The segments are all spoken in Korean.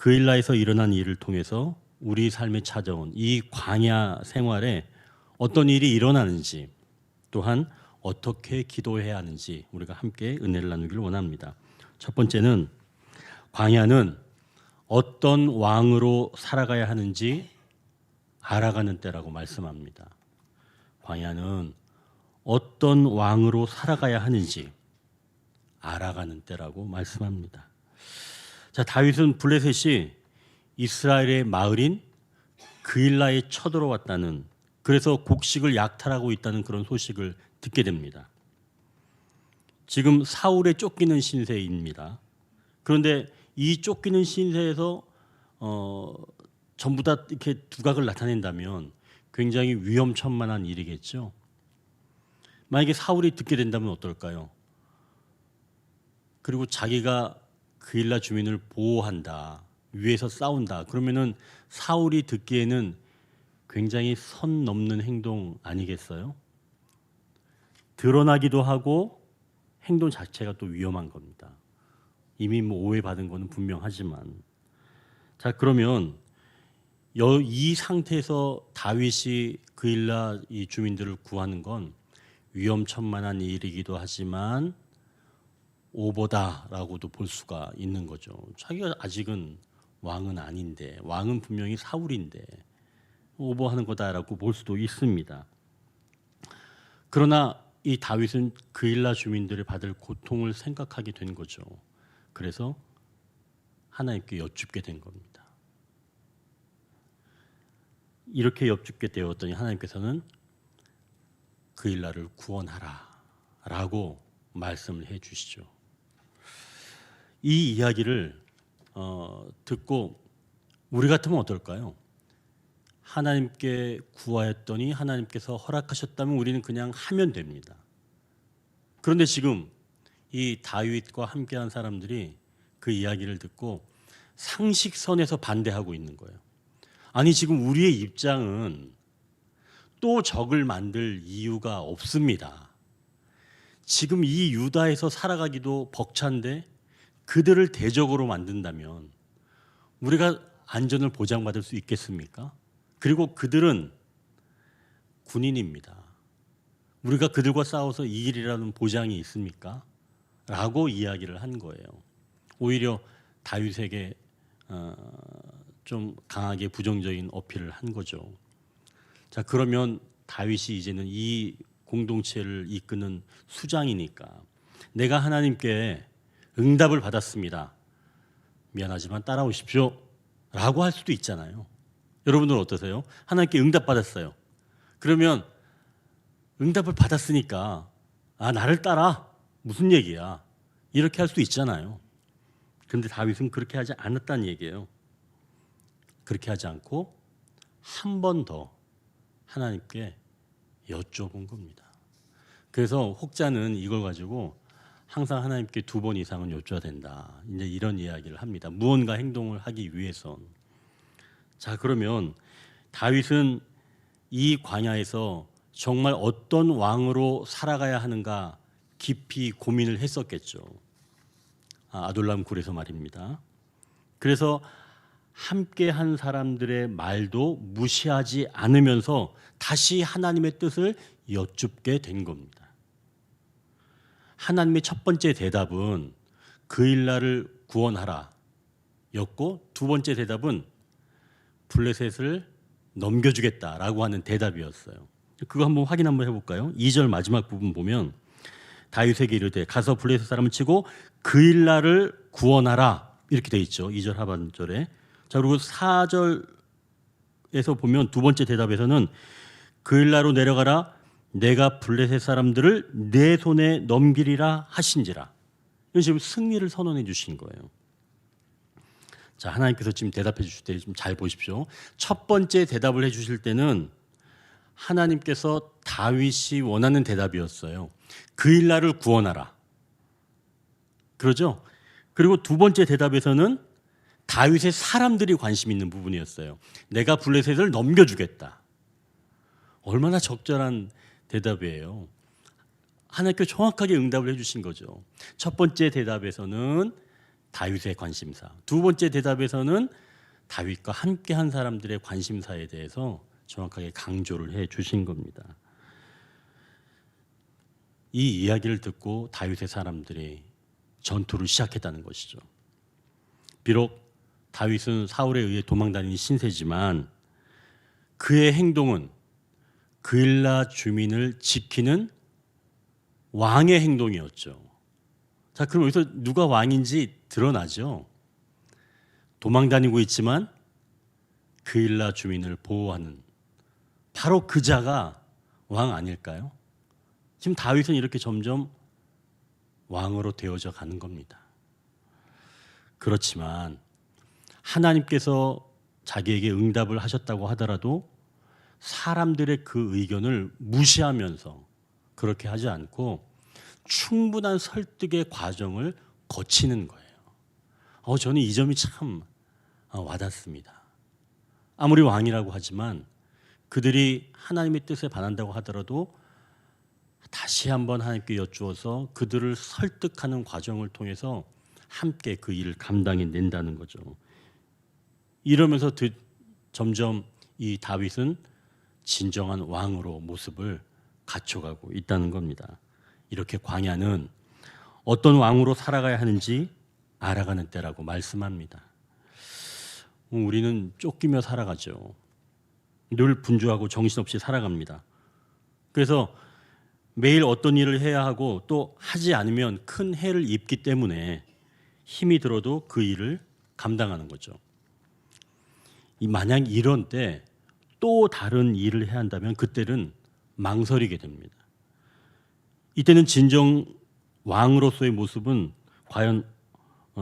그일라에서 일어난 일을 통해서 우리 삶에 찾아온 이 광야 생활에 어떤 일이 일어나는지, 또한 어떻게 기도해야 하는지 우리가 함께 은혜를 나누기를 원합니다. 첫 번째는 광야는 어떤 왕으로 살아가야 하는지 알아가는 때라고 말씀합니다. 광야는 어떤 왕으로 살아가야 하는지 알아가는 때라고 말씀합니다. 자, 다윗은 블레셋이 이스라엘의 마을인 그일라에 쳐들어왔다는, 그래서 곡식을 약탈하고 있다는 그런 소식을 듣게 됩니다. 지금 사울에 쫓기는 신세입니다. 그런데 이 쫓기는 신세에서 전부 다 이렇게 두각을 나타낸다면 굉장히 위험천만한 일이겠죠. 만약에 사울이 듣게 된다면 어떨까요? 그리고 자기가 그일라 주민을 보호한다, 위에서 싸운다, 그러면은 사울이 듣기에는 굉장히 선 넘는 행동 아니겠어요? 드러나기도 하고 행동 자체가 또 위험한 겁니다. 이미 오해받은 거는 분명하지만. 자, 그러면 이 상태에서 다윗이 그일라 이 주민들을 구하는 건 위험천만한 일이기도 하지만 오보다라고도 볼 수가 있는 거죠. 자기가 아직은 왕은 아닌데, 왕은 분명히 사울인데 오보하는 거다라고 볼 수도 있습니다. 그러나 이 다윗은 그일라 주민들이 받을 고통을 생각하게 된 거죠. 그래서 하나님께 여쭙게 된 겁니다. 이렇게 여쭙게 되었더니 하나님께서는 그일라를 구원하라 라고 말씀을 해 주시죠. 이 이야기를 듣고 우리 같으면 어떨까요? 하나님께 구하였더니 하나님께서 허락하셨다면 우리는 그냥 하면 됩니다. 그런데 지금 이 다윗과 함께한 사람들이 그 이야기를 듣고 상식선에서 반대하고 있는 거예요. 아니, 지금 우리의 입장은 또 적을 만들 이유가 없습니다. 지금 이 유다에서 살아가기도 벅찬데 그들을 대적으로 만든다면 우리가 안전을 보장받을 수 있겠습니까? 그리고 그들은 군인입니다. 우리가 그들과 싸워서 이길이라는 보장이 있습니까? 라고 이야기를 한 거예요. 오히려 다윗에게 좀 강하게 부정적인 어필을 한 거죠. 자, 그러면 다윗이 이제는 이 공동체를 이끄는 수장이니까 내가 하나님께 응답을 받았습니다. 미안하지만 따라오십시오. 라고 할 수도 있잖아요. 여러분들은 어떠세요? 하나님께 응답 받았어요. 그러면 응답을 받았으니까 나를 따라. 무슨 얘기야? 이렇게 할 수도 있잖아요. 그런데 다윗은 그렇게 하지 않았다는 얘기예요. 그렇게 하지 않고 한 번 더 하나님께 여쭤본 겁니다. 그래서 혹자는 이걸 가지고 항상 하나님께 2번 이상은 여쭤야 된다, 이제 이런 이야기를 합니다. 무언가 행동을 하기 위해선. 자, 그러면 다윗은 이 광야에서 정말 어떤 왕으로 살아가야 하는가 깊이 고민을 했었겠죠. 아둘람 굴에서 말입니다. 그래서 함께 한 사람들의 말도 무시하지 않으면서 다시 하나님의 뜻을 여쭙게 된 겁니다. 하나님의 첫 번째 대답은 그일라를 구원하라 였고, 두 번째 대답은 블레셋을 넘겨주겠다라고 하는 대답이었어요. 그거 한번 확인 한번 해볼까요? 2절 마지막 부분 보면 다윗에게 이르되 가서 블레셋 사람을 치고 그일라를 구원하라 이렇게 돼 있죠. 2절 하반절에. 자, 그리고 4절에서 보면 두 번째 대답에서는 그일라로 내려가라, 내가 블레셋 사람들을 내 손에 넘기리라 하신지라. 이건 지금 승리를 선언해 주신 거예요. 자, 하나님께서 지금 대답해 주실 때 좀 잘 보십시오. 첫 번째 대답을 해 주실 때는 하나님께서 다윗이 원하는 대답이었어요. 그일라를 구원하라. 그러죠? 그리고 두 번째 대답에서는 다윗의 사람들이 관심 있는 부분이었어요. 내가 블레셋을 넘겨주겠다. 얼마나 적절한 대답이에요. 하나님께 정확하게 응답을 해주신 거죠. 첫 번째 대답에서는 다윗의 관심사. 두 번째 대답에서는 다윗과 함께한 사람들의 관심사에 대해서 정확하게 강조를 해 주신 겁니다. 이 이야기를 듣고 다윗의 사람들이 전투를 시작했다는 것이죠. 비록 다윗은 사울에 의해 도망다니는 신세지만 그의 행동은 그일라 주민을 지키는 왕의 행동이었죠. 자, 그럼 여기서 누가 왕인지 드러나죠. 도망다니고 있지만 그일라 주민을 보호하는 바로 그 자가 왕 아닐까요? 지금 다윗은 이렇게 점점 왕으로 되어져 가는 겁니다. 그렇지만 하나님께서 자기에게 응답을 하셨다고 하더라도 사람들의 그 의견을 무시하면서 그렇게 하지 않고 충분한 설득의 과정을 거치는 거예요. 저는 이 점이 참 와닿습니다. 아무리 왕이라고 하지만 그들이 하나님의 뜻에 반한다고 하더라도 다시 한번 하나님께 여쭈어서 그들을 설득하는 과정을 통해서 함께 그 일을 감당해낸다는 거죠. 이러면서 점점 이 다윗은 진정한 왕으로 모습을 갖춰가고 있다는 겁니다. 이렇게 광야는 어떤 왕으로 살아가야 하는지 알아가는 때라고 말씀합니다. 우리는 쫓기며 살아가죠. 늘 분주하고 정신없이 살아갑니다. 그래서 매일 어떤 일을 해야 하고 또 하지 않으면 큰 해를 입기 때문에 힘이 들어도 그 일을 감당하는 거죠. 만약 이런 때 또 다른 일을 해야 한다면 그때는 망설이게 됩니다. 이때는 진정 왕으로서의 모습은 과연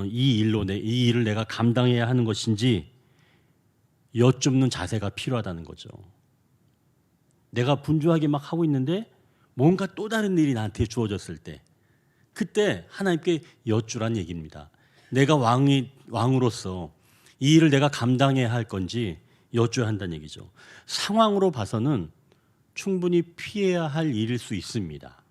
이 일을 내가 감당해야 하는 것인지 여쭙는 자세가 필요하다는 거죠. 내가 분주하게 막 하고 있는데 뭔가 또 다른 일이 나한테 주어졌을 때 그때 하나님께 여쭈란 얘기입니다. 내가 왕으로서 이 일을 내가 감당해야 할 건지 여쭈어야 한다는 얘기죠. 상황으로 봐서는 충분히 피해야 할 일일 수 있습니다.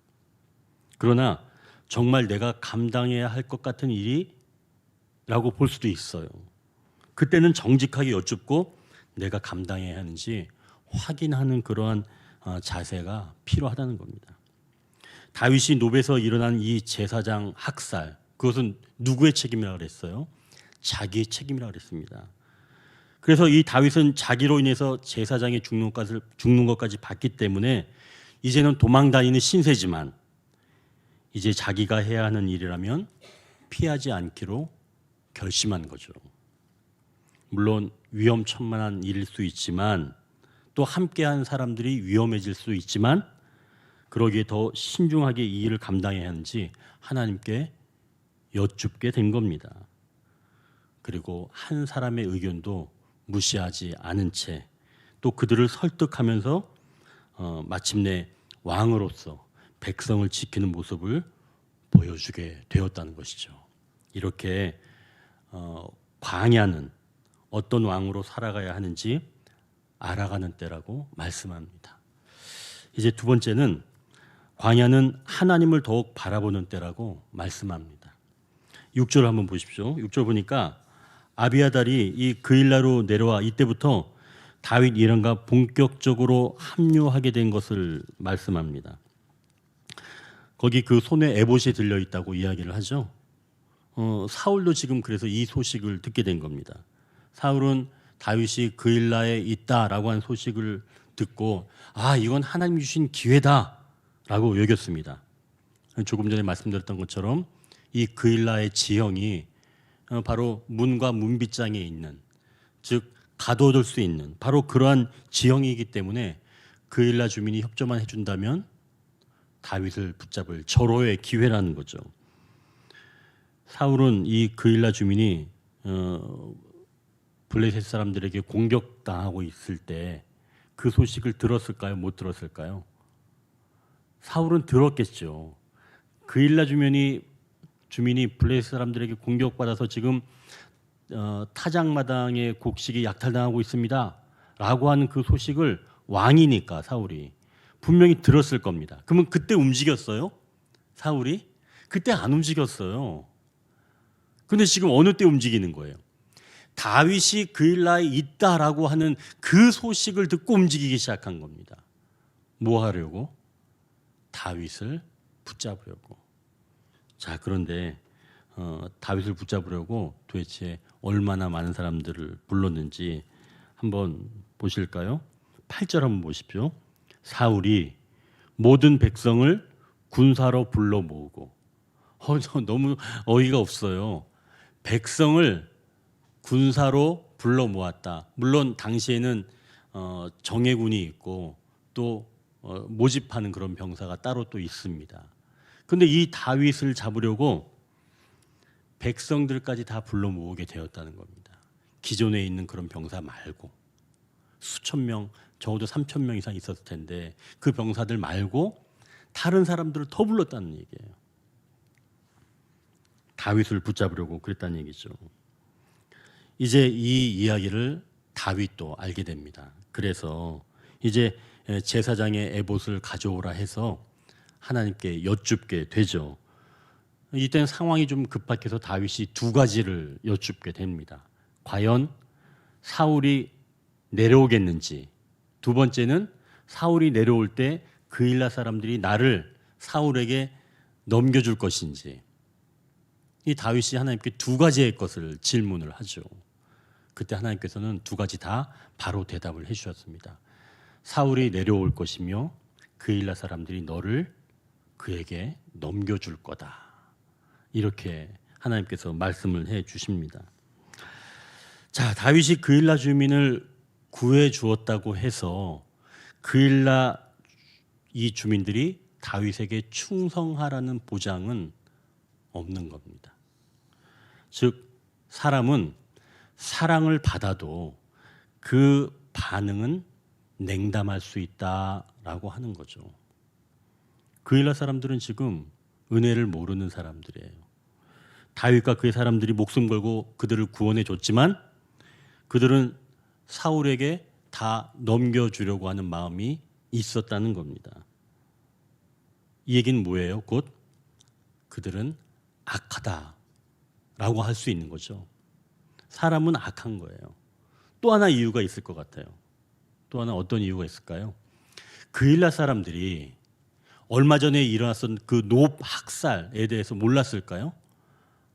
그러나 정말 내가 감당해야 할 것 같은 일이라고 볼 수도 있어요. 그때는 정직하게 여쭙고 내가 감당해야 하는지 확인하는 그러한 자세가 필요하다는 겁니다. 다윗이 노베에서 일어난 이 제사장 학살, 그것은 누구의 책임이라고 그랬어요? 자기의 책임이라고 그랬습니다. 그래서 이 다윗은 자기로 인해서 제사장이 죽는 것까지 봤기 때문에 이제는 도망다니는 신세지만 이제 자기가 해야 하는 일이라면 피하지 않기로 결심한 거죠. 물론 위험천만한 일일 수 있지만 또 함께한 사람들이 위험해질 수 있지만 그러기에 더 신중하게 이 일을 감당해야 하는지 하나님께 여쭙게 된 겁니다. 그리고 한 사람의 의견도 무시하지 않은 채 또 그들을 설득하면서 마침내 왕으로서 백성을 지키는 모습을 보여주게 되었다는 것이죠. 이렇게 광야는 어떤 왕으로 살아가야 하는지 알아가는 때라고 말씀합니다. 이제 두 번째는 광야는 하나님을 더욱 바라보는 때라고 말씀합니다. 6절 한번 보십시오. 6절 보니까 아비아달이 이 그일라로 내려와 이때부터 다윗 일행과 본격적으로 합류하게 된 것을 말씀합니다. 거기 그 손에 에봇이 들려 있다고 이야기를 하죠. 사울도 지금 그래서 이 소식을 듣게 된 겁니다. 사울은 다윗이 그일라에 있다라고 한 소식을 듣고 이건 하나님 주신 기회다라고 여겼습니다. 조금 전에 말씀드렸던 것처럼 이 그일라의 지형이 바로 문과 문빗장에 있는, 즉 가둬둘 수 있는 바로 그러한 지형이기 때문에 그일라 주민이 협조만 해준다면 다윗을 붙잡을 절호의 기회라는 거죠. 사울은 이 그일라 주민이 블레셋 사람들에게 공격당하고 있을 때 그 소식을 들었을까요? 못 들었을까요? 사울은 들었겠죠. 그일라 주민이 블레셋 사람들에게 공격받아서 지금 타작마당의 곡식이 약탈당하고 있습니다 라고 하는 그 소식을 왕이니까 사울이 분명히 들었을 겁니다. 그러면 그때 움직였어요? 사울이? 그때 안 움직였어요. 근데 지금 어느 때 움직이는 거예요? 다윗이 그일라에 있다라고 하는 그 소식을 듣고 움직이기 시작한 겁니다. 뭐 하려고? 다윗을 붙잡으려고. 자, 그런데 다윗을 붙잡으려고 도대체 얼마나 많은 사람들을 불렀는지 한번 보실까요? 8절 한번 보십시오. 사울이 모든 백성을 군사로 불러 모으고, 너무 어이가 없어요. 백성을 군사로 불러 모았다. 물론 당시에는 정예군이 있고 또 모집하는 그런 병사가 따로 또 있습니다. 근데 이 다윗을 잡으려고 백성들까지 다 불러 모으게 되었다는 겁니다. 기존에 있는 그런 병사 말고 수천 명, 적어도 3천 명 이상 있었을 텐데 그 병사들 말고 다른 사람들을 더 불렀다는 얘기예요. 다윗을 붙잡으려고 그랬다는 얘기죠. 이제 이 이야기를 다윗도 알게 됩니다. 그래서 이제 제사장의 에봇을 가져오라 해서 하나님께 여쭙게 되죠. 이때는 상황이 좀 급박해서 다윗이 두 가지를 여쭙게 됩니다. 과연 사울이 내려오겠는지, 두 번째는 사울이 내려올 때 그일라 사람들이 나를 사울에게 넘겨줄 것인지. 이 다윗이 하나님께 두 가지의 것을 질문을 하죠. 그때 하나님께서는 두 가지 다 바로 대답을 해주셨습니다. 사울이 내려올 것이며 그일라 사람들이 너를 그에게 넘겨줄 거다. 이렇게 하나님께서 말씀을 해 주십니다. 자, 다윗이 그일라 주민을 구해 주었다고 해서 그일라 이 주민들이 다윗에게 충성하라는 보장은 없는 겁니다. 즉, 사람은 사랑을 받아도 그 반응은 냉담할 수 있다라고 하는 거죠. 그일라 사람들은 지금 은혜를 모르는 사람들이에요. 다윗과 그의 사람들이 목숨 걸고 그들을 구원해 줬지만 그들은 사울에게 다 넘겨주려고 하는 마음이 있었다는 겁니다. 이 얘기는 뭐예요? 곧 그들은 악하다라고 할 수 있는 거죠. 사람은 악한 거예요. 또 하나 이유가 있을 것 같아요. 또 하나 어떤 이유가 있을까요? 그일라 사람들이 얼마 전에 일어났던 그 노 학살에 대해서 몰랐을까요?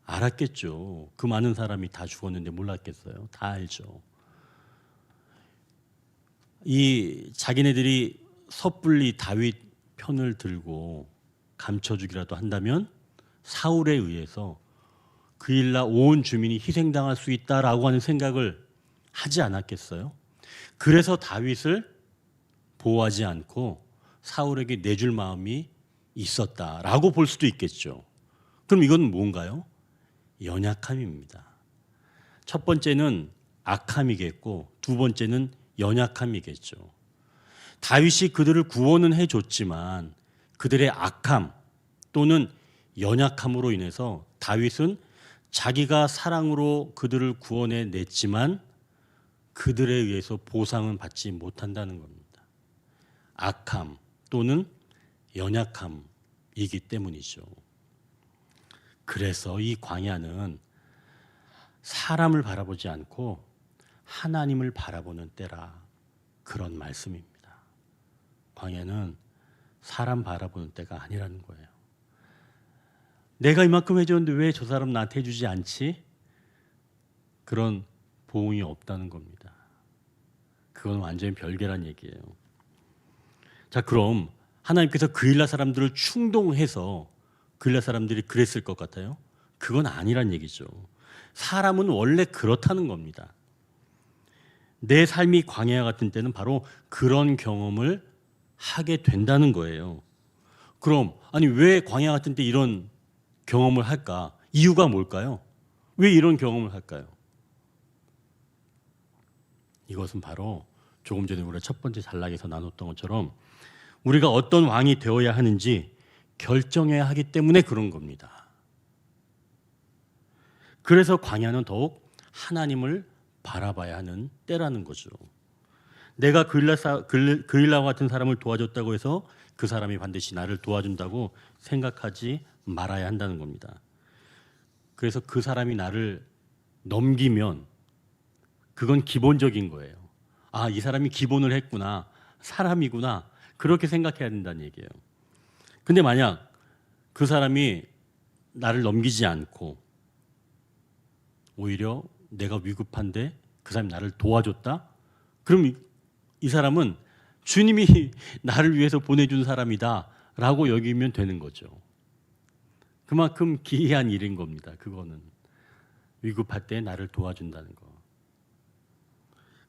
알았겠죠. 그 많은 사람이 다 죽었는데 몰랐겠어요? 다 알죠. 이 자기네들이 섣불리 다윗 편을 들고 감춰주기라도 한다면 사울에 의해서 그일라 온 주민이 희생당할 수 있다라고 하는 생각을 하지 않았겠어요? 그래서 다윗을 보호하지 않고 사울에게 내줄 마음이 있었다라고 볼 수도 있겠죠. 그럼 이건 뭔가요? 연약함입니다. 첫 번째는 악함이겠고 두 번째는 연약함이겠죠. 다윗이 그들을 구원은 해줬지만 그들의 악함 또는 연약함으로 인해서 다윗은 자기가 사랑으로 그들을 구원해 냈지만 그들에 의해서 보상은 받지 못한다는 겁니다. 악함 또는 연약함이기 때문이죠. 그래서 이 광야는 사람을 바라보지 않고 하나님을 바라보는 때라, 그런 말씀입니다. 광야는 사람 바라보는 때가 아니라는 거예요. 내가 이만큼 해줬는데 왜 저 사람 나한테 해주지 않지? 그런 보응이 없다는 겁니다. 그건 완전히 별개란 얘기예요. 자, 그럼 하나님께서 그일라 사람들을 충동해서 그일라 사람들이 그랬을 것 같아요? 그건 아니란 얘기죠. 사람은 원래 그렇다는 겁니다. 내 삶이 광야 같은 때는 바로 그런 경험을 하게 된다는 거예요. 그럼 아니 왜 광야 같은 때 이런 경험을 할까? 이유가 뭘까요? 왜 이런 경험을 할까요? 이것은 바로 조금 전에 우리가 첫 번째 단락에서 나눴던 것처럼 우리가 어떤 왕이 되어야 하는지 결정해야 하기 때문에 그런 겁니다. 그래서 광야는 더욱 하나님을 바라봐야 하는 때라는 거죠. 내가 그일라와 같은 사람을 도와줬다고 해서 그 사람이 반드시 나를 도와준다고 생각하지 말아야 한다는 겁니다. 그래서 그 사람이 나를 넘기면 그건 기본적인 거예요. 아, 이 사람이 기본을 했구나. 사람이구나. 그렇게 생각해야 된다는 얘기예요. 근데 만약 그 사람이 나를 넘기지 않고 오히려 내가 위급한데 그 사람이 나를 도와줬다? 그럼 이 사람은 주님이 나를 위해서 보내준 사람이다 라고 여기면 되는 거죠. 그만큼 기이한 일인 겁니다. 그거는 위급할 때 나를 도와준다는 거.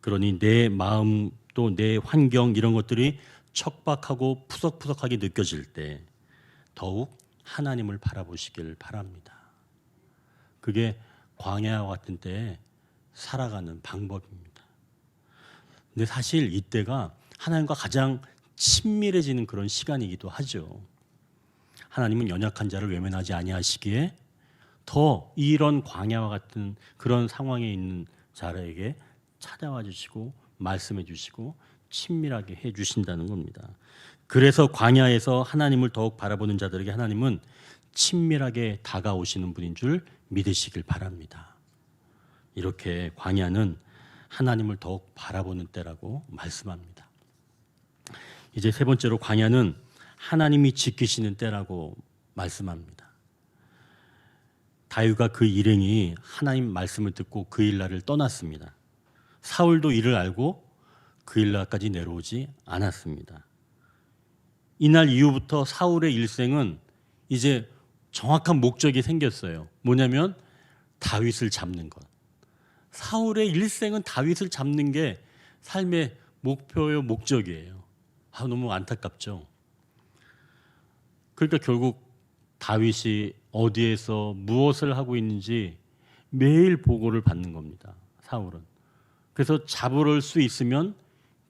그러니 내 마음 또 내 환경 이런 것들이 척박하고 푸석푸석하게 느껴질 때 더욱 하나님을 바라보시길 바랍니다. 그게 광야와 같은 때에 살아가는 방법입니다. 근데 사실 이때가 하나님과 가장 친밀해지는 그런 시간이기도 하죠. 하나님은 연약한 자를 외면하지 아니하시기에 더 이런 광야와 같은 그런 상황에 있는 자에게 찾아와 주시고 말씀해 주시고 친밀하게 해 주신다는 겁니다. 그래서 광야에서 하나님을 더욱 바라보는 자들에게 하나님은 친밀하게 다가오시는 분인 줄 믿으시길 바랍니다. 이렇게 광야는 하나님을 더욱 바라보는 때라고 말씀합니다. 이제 세 번째로 광야는 하나님이 지키시는 때라고 말씀합니다. 다윗과 그 일행이 하나님 말씀을 듣고 그 일날을 떠났습니다. 사울도 이를 알고 그 일날까지 내려오지 않았습니다. 이날 이후부터 사울의 일생은 이제 정확한 목적이 생겼어요. 뭐냐면 다윗을 잡는 것. 사울의 일생은 다윗을 잡는 게 삶의 목표요, 목적이에요. 너무 안타깝죠. 그러니까 결국 다윗이 어디에서 무엇을 하고 있는지 매일 보고를 받는 겁니다. 사울은. 그래서 잡을 수 있으면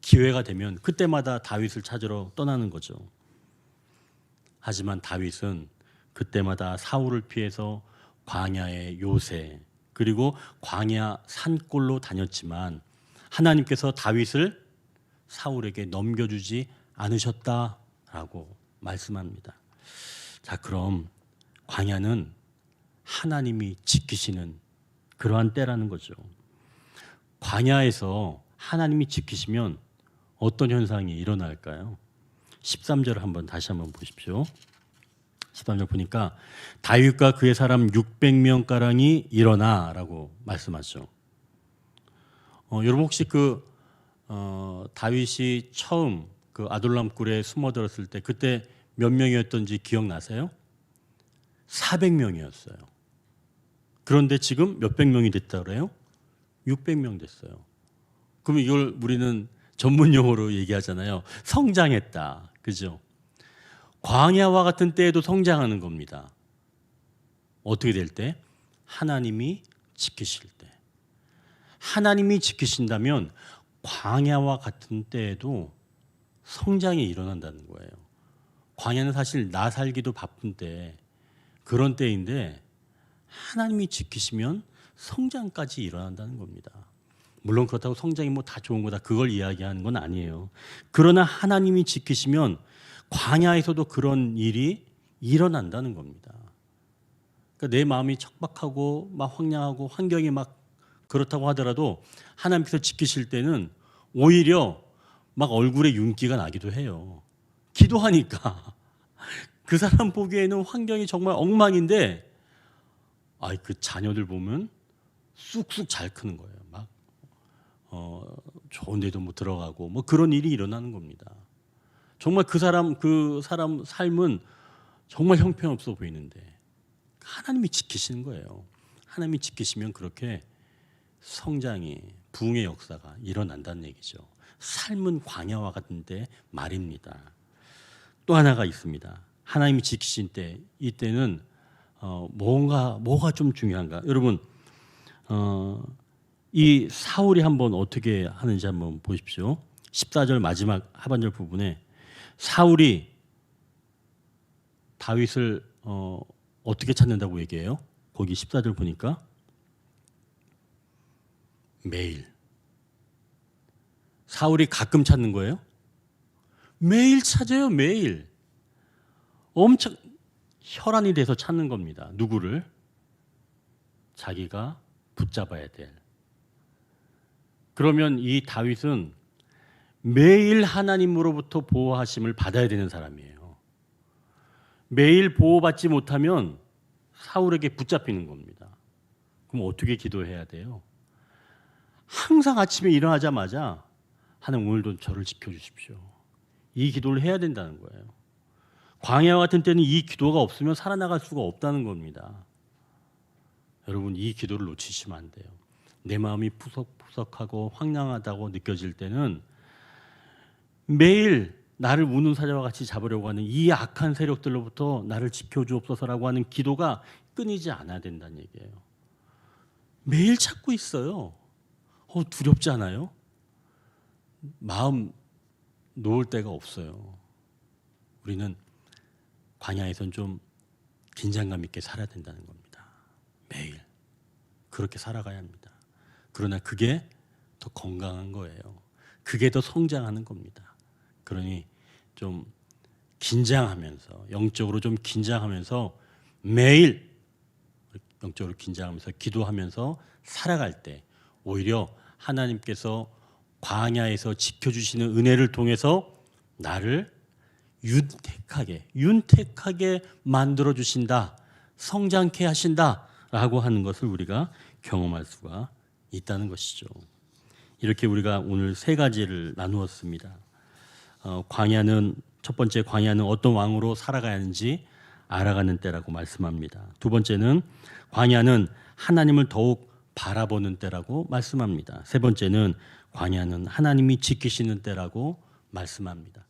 기회가 되면 그때마다 다윗을 찾으러 떠나는 거죠. 하지만 다윗은 그때마다 사울을 피해서 광야의 요새 그리고 광야 산골로 다녔지만 하나님께서 다윗을 사울에게 넘겨주지 않으셨다라고 말씀합니다. 자, 그럼 광야는 하나님이 지키시는 그러한 때라는 거죠. 광야에서 하나님이 지키시면 어떤 현상이 일어날까요? 13절을 다시 한번 보십시오. 13절 보니까 다윗과 그의 사람 600명가량이 일어나라고 말씀하죠. 여러분 혹시 다윗이 처음 그 아둘람 굴에 숨어들었을 때 그때 몇 명이었던지 기억나세요? 400명이었어요. 그런데 지금 몇백 명이 됐다 그래요? 600명 됐어요. 그럼 이걸 우리는 전문 용어로 얘기하잖아요. 성장했다. 그죠? 광야와 같은 때에도 성장하는 겁니다. 어떻게 될 때? 하나님이 지키실 때. 하나님이 지키신다면 광야와 같은 때에도 성장이 일어난다는 거예요. 광야는 사실 나 살기도 바쁜 때, 그런 때인데 하나님이 지키시면 성장까지 일어난다는 겁니다. 물론 그렇다고 성장이 다 좋은 거다 그걸 이야기하는 건 아니에요. 그러나 하나님이 지키시면 광야에서도 그런 일이 일어난다는 겁니다. 그러니까 내 마음이 척박하고 막 황량하고 환경이 막 그렇다고 하더라도 하나님께서 지키실 때는 오히려 막 얼굴에 윤기가 나기도 해요. 기도하니까 그 사람 보기에는 환경이 정말 엉망인데 그 자녀들 보면 쑥쑥 잘 크는 거예요. 막 좋은 데도 들어가고 그런 일이 일어나는 겁니다. 정말 그 사람 삶은 정말 형편없어 보이는데 하나님이 지키시는 거예요. 하나님이 지키시면 그렇게 성장이 부흥의 역사가 일어난다는 얘기죠. 삶은 광야와 같은데 말입니다. 또 하나가 있습니다. 하나님이 지키신 때, 이때는 뭐가 좀 중요한가? 여러분, 이 사울이 한번 어떻게 하는지 한번 보십시오. 14절 마지막 하반절 부분에 사울이 다윗을 어떻게 찾는다고 얘기해요? 거기 14절 보니까 매일. 사울이 가끔 찾는 거예요? 매일 찾아요, 매일. 엄청 혈안이 돼서 찾는 겁니다. 누구를? 자기가 붙잡아야 될. 그러면 이 다윗은 매일 하나님으로부터 보호하심을 받아야 되는 사람이에요. 매일 보호받지 못하면 사울에게 붙잡히는 겁니다. 그럼 어떻게 기도해야 돼요? 항상 아침에 일어나자마자 하나님 오늘도 저를 지켜주십시오. 이 기도를 해야 된다는 거예요. 광야 같은 때는 이 기도가 없으면 살아나갈 수가 없다는 겁니다. 여러분 이 기도를 놓치시면 안 돼요. 내 마음이 푸석푸석하고 황량하다고 느껴질 때는 매일 나를 우는 사자와 같이 잡으려고 하는 이 악한 세력들로부터 나를 지켜주옵소서라고 하는 기도가 끊이지 않아야 된다는 얘기예요. 매일 찾고 있어요. 두렵지 않아요? 마음 놓을 데가 없어요. 우리는 광야에선 좀 긴장감 있게 살아야 된다는 겁니다. 매일 그렇게 살아가야 합니다. 그러나 그게 더 건강한 거예요. 그게 더 성장하는 겁니다. 그러니 좀 긴장하면서 영적으로 좀 긴장하면서 매일 영적으로 긴장하면서 기도하면서 살아갈 때 오히려 하나님께서 광야에서 지켜주시는 은혜를 통해서 나를 윤택하게 만들어 주신다, 성장케 하신다라고 하는 것을 우리가 경험할 수가 있다는 것이죠. 이렇게 우리가 오늘 세 가지를 나누었습니다. 첫 번째 광야는 어떤 왕으로 살아가야 하는지 알아가는 때라고 말씀합니다. 두 번째는 광야는 하나님을 더욱 바라보는 때라고 말씀합니다. 세 번째는 광야는 하나님이 지키시는 때라고 말씀합니다.